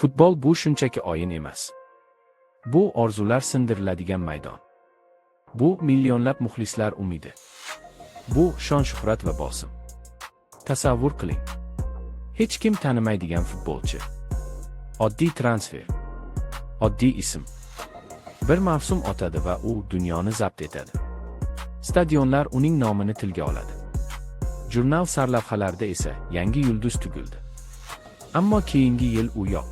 Futbol bu shunchaki o'yin emas. Bu orzular sindiriladigan maydon. Bu millionlab muxlislar umidi. Bu shon-shuhrat va bosim. Tasavvur qiling. Hech kim tanimaydigan futbolchi. Oddiy transfer. Oddiy ism. Bir mavsum o'tadi va u dunyoni zabt etadi. Stadionlar uning nomini tilga oladi. Jurnal sarlavhalarida esa yangi yulduz tugildi. Ammo keyingi yil u yo'q.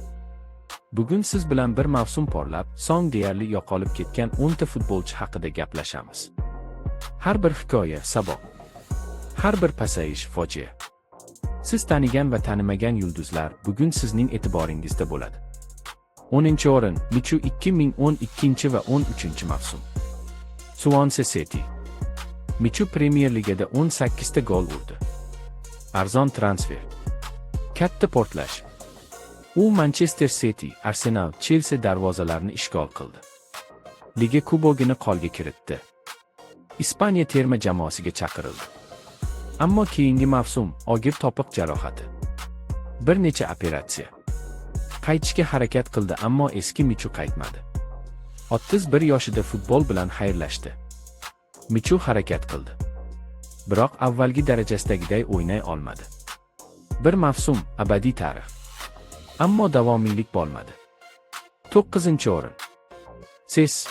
Bugun siz bilan bir mavsum porlab, so'ng deyarli yo'qolib ketgan 10 ta futbolchi haqida gaplashamiz. Har bir hikoya saboq. Har bir pasayish fojia. Siz tanigan va tanimagan yulduzlar bugun sizning e'tiboringizda bo'ladi. 10-o'rin Michu 2012 va 13-mavsum. Swansea City. Michu Premier Ligada 18 ta gol urdi. Arzon transfer. Katta portlash. U Manchester City, Arsenal, Chelsea darvozalarini ishg'ol qildi. Liga kubogini qo'lga kiritdi. Ispaniya terma jamoasiga chaqirildi. Ammo keyingi mavsum og'ir topiq jarohati. Bir necha operatsiya. Qaytishga harakat qildi, ammo eski Michu qaytmadi. 31 yoshida futbol bilan xayrlashdi. Michu harakat qildi. Biroq avvalgi darajasidagiday o'ynay olmadi. Bir mavsum abadiy tarix. Ammo davomiylik bo'lmadi. 9-o'rin. Ses.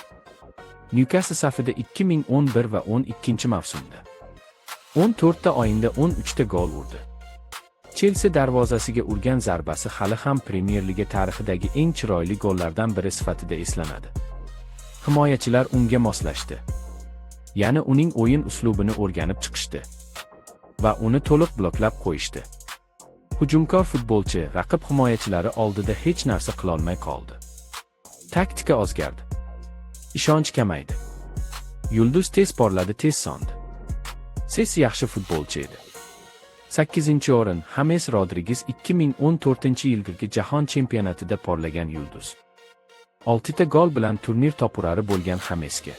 Newcastle safida 2011 va 12-mavsumda. 14 ta o'yinda 13 ta gol urdi. Chelsea darvozasiga urgan zarbasi hali ham Premier Liga tarixidagi eng chiroyli gollardan biri sifatida eslanadi. Himoyachilar unga moslashdi. Ya'ni uning o'yin uslubini o'rganib chiqishdi va uni to'liq bloklab qo'yishdi. Hujumkor futbolchi raqib himoyachilari oldida hech narsa qila olmay qoldi. Taktika o'zgardi. Ishonch kamaydi. Yulduz tez porladi, tez so'ndi. Ses yaxshi futbolchi edi. 8-o'rin James Rodriguez 2014-yilgi Jahon chempionatida porlagan yulduz. 6 ta gol bilan turnir topurari bo'lgan Jamesga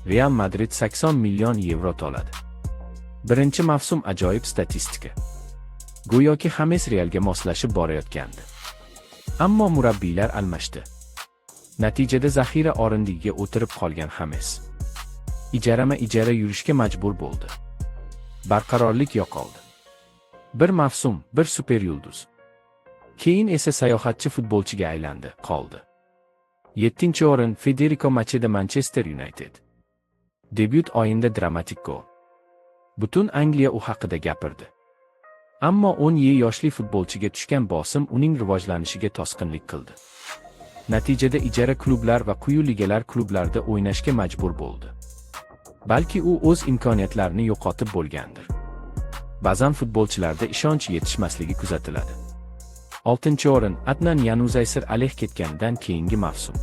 Real Madrid 80 million yevro to'ladi. Birinchi mavsum ajoyib statistika. Go'yoki James Realga moslashib borayotgandi. Ammo murabbiylar almashdi. Natijada zaxira o'rindigiga o'tirib qolgan James ijara yurishga majbur bo'ldi. Barqarorlik yo'qoldi. Bir mavsum, bir super yulduz. Keyin esa sayohatchi futbolchiga aylandi, qoldi. 7-o'rin Federico Macheda, Manchester United. Debyut o'yinida dramatik gol. Butun Angliya u haqida gapirdi. Ammo 10 yoshli futbolchiga tushgan bosim uning rivojlanishiga to'sqinlik qildi. Natijada ijara klublar va quyi ligalar klublarida o'ynashga majbur bo'ldi. Balki u o'z imkoniyatlarini yo'qotib bo'lgandir. Ba'zan futbolchilarda ishonch yetishmasligi kuzatiladi. 6-o'rin Adnan Januzaj Aleh ketganidan keyingi mavsum.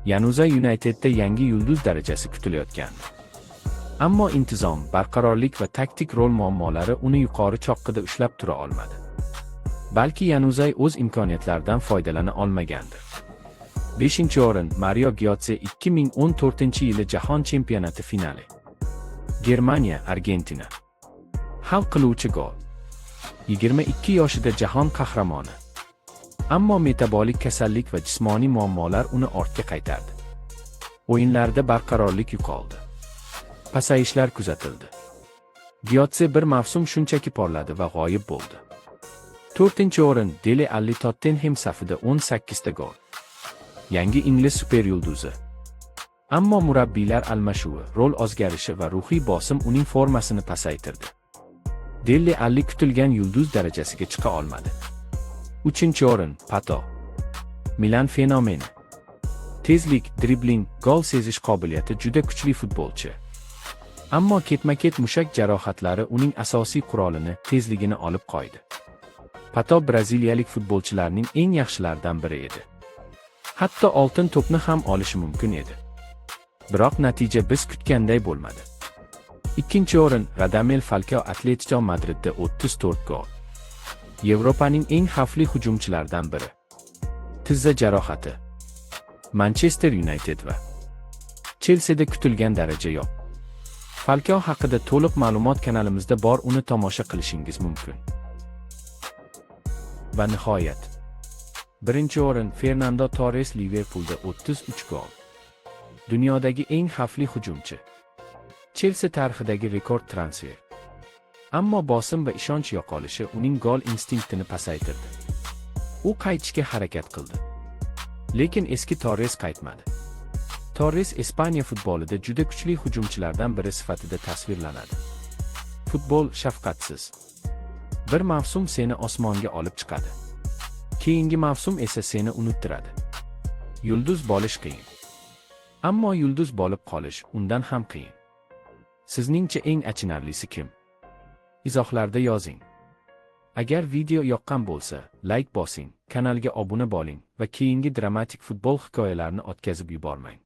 Januzaj Unitedda yangi yulduz darajasi kutilayotgandi. Ammo intizom, barqarorlik va taktik rol muammolari uni yuqori choqqida ushlab tura olmadi. Balki Januzaj o'z imkoniyatlaridan foydalana olmagandir. 5-o'rin Mario Götze 2014-yili Jahon chempionati finali. Germaniya, Argentina. Hal qiluvchi gol. 22 yoshida jahon qahramoni. Ammo metabolik kasallik va jismoniy muammolar uni ortga qaytardi. O'yinlarda barqarorlik yo'qoldi. Pasayishlar kuzatildi. Götze bir mavsum shunchaki porladi va g'oyib bo'ldi. 4-o'rin Dele Alli, Tottenham safida 18 ta gol. Yangi ingliz super yulduzi. Ammo murabbiylar almashuvi, rol o'zgarishi va ruhiy bosim uning formasini pasaytirdi. Dele Alli kutilgan yulduz darajasiga chiqa olmadi. 3-o'rin Pato. Milan fenomeni. Tezlik, dribling, gol sezish qobiliyati juda kuchli futbolchi. Ammo ketma-ket mushak jarohatlari uning asosiy qurolini, tezligini olib qo'ydi. Pato braziliyalik futbolchilarning eng yaxshilaridan biri edi. Hatto oltin to'pni ham olishi mumkin edi. Biroq natija biz kutganday bo'lmadi. 2-o'rin Radamel Falcao, Atletico Madridda 34 gol. Yevropaning eng xavfli hujumchilaridan biri. Tizza jarohati. Manchester United va Chelsea'da kutilgan daraja yo'q. Falcao haqida to'liq ma'lumot kanalimizda bor, uni tomosha qilishingiz mumkin. Va nihoyat, Birinchi o'rin Fernando Torres, Liverpoolda 33 gol. Dunyodagi eng xavfli hujumchi. Chelsea tarixidagi rekord transfer. Ammo bosim va ishonch yo'qolishi uning gol instinktini pasaytirdi. U qaytishga harakat qildi. Lekin eski Torres qaytmadi. Torres Ispaniya futbolida juda kuchli hujumchilardan biri sifatida tasvirlanadi. Futbol shafqatsiz. Bir mavsum seni osmonga olib chiqadi. Keyingi mavsum esa seni unuttiradi. Yulduz bo'lish qiyin. Ammo yulduz bo'lib qolish undan ham qiyin. Sizningcha eng achinarlisi kim? Izohlarda yozing. Agar video yoqqan bo'lsa, like bosing, kanalga obuna bo'ling va keyingi dramatik futbol hikoyalarini o'tkazib yubormang.